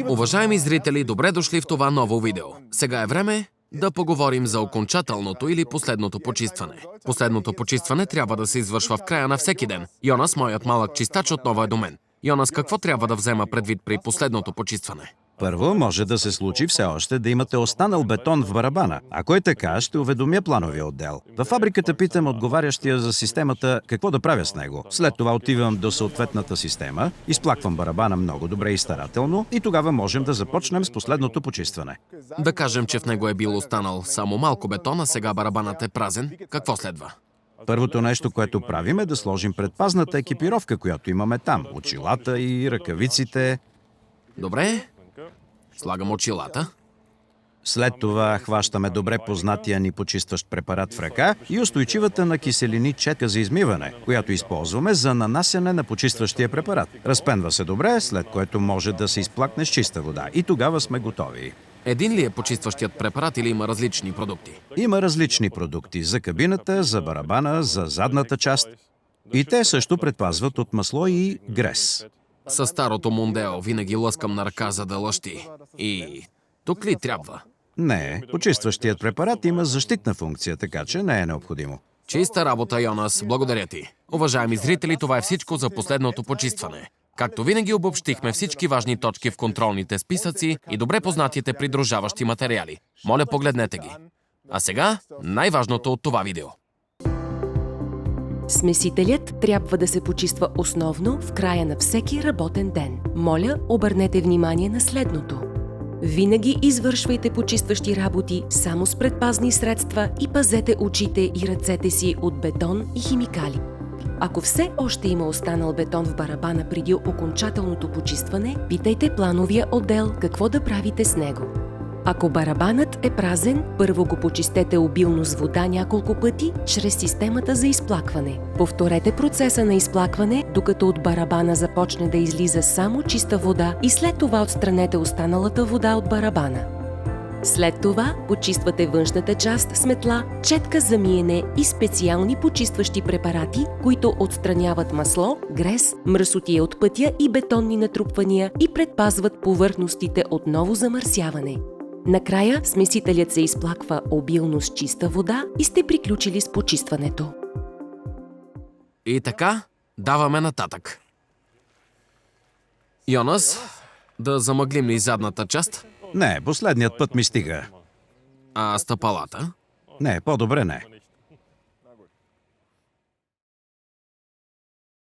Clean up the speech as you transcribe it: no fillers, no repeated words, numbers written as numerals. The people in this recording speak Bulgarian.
Уважаеми зрители, добре дошли в това ново видео. Сега е време да поговорим за окончателното или последното почистване. Последното почистване трябва да се извършва в края на всеки ден. Йонас, моят малък чистач, отново е до мен. Йонас, какво трябва да взема предвид при последното почистване? Първо, може да се случи все още да имате останал бетон в барабана. Ако е така, ще уведомя плановия отдел. Във фабриката питам отговарящия за системата какво да правя с него. След това отивам до съответната система, изплаквам барабана много добре и старателно и тогава можем да започнем с последното почистване. Да кажем, че в него е бил останал само малко бетон, а сега барабанът е празен. Какво следва? Първото нещо, което правим, е да сложим предпазната екипировка, която имаме там. Очилата и ръкавиците. Добре. Слагам очилата. След това хващаме добре познатия ни почистващ препарат в ръка и устойчивата на киселини четка за измиване, която използваме за нанасяне на почистващия препарат. Разпенва се добре, след което може да се изплакне с чиста вода. И тогава сме готови. Един ли е почистващият препарат или има различни продукти? Има различни продукти за кабината, за барабана, за задната част. И те също предпазват от масло и грес. Със старото Мондео винаги лъскам на ръка, за да лъщи. И тук ли трябва? Не, почистващият препарат има защитна функция, така че не е необходимо. Чиста работа, Йонас. Благодаря ти. Уважаеми зрители, това е всичко за последното почистване. Както винаги обобщихме всички важни точки в контролните списъци и добре познатите придружаващи материали. Моля, погледнете ги. А сега най-важното от това видео. Смесителят трябва да се почиства основно в края на всеки работен ден. Моля, обърнете внимание на следното. Винаги извършвайте почистващи работи само с предпазни средства и пазете очите и ръцете си от бетон и химикали. Ако все още има останал бетон в барабана преди окончателното почистване, питайте плановия отдел какво да правите с него. Ако барабанът е празен, първо го почистете обилно с вода няколко пъти чрез системата за изплакване. Повторете процеса на изплакване, докато от барабана започне да излиза само чиста вода и след това отстранете останалата вода от барабана. След това почиствате външната част с метла, четка за миене и специални почистващи препарати, които отстраняват масло, грес, мръсотия от пътя и бетонни натрупвания и предпазват повърхностите от ново замърсяване. Накрая смесителят се изплаква обилно с чиста вода и сте приключили с почистването. И така, даваме нататък. Йонас, да замъглим ли задната част? Не, последният път ми стига. А стъпалата? Не, по-добре не.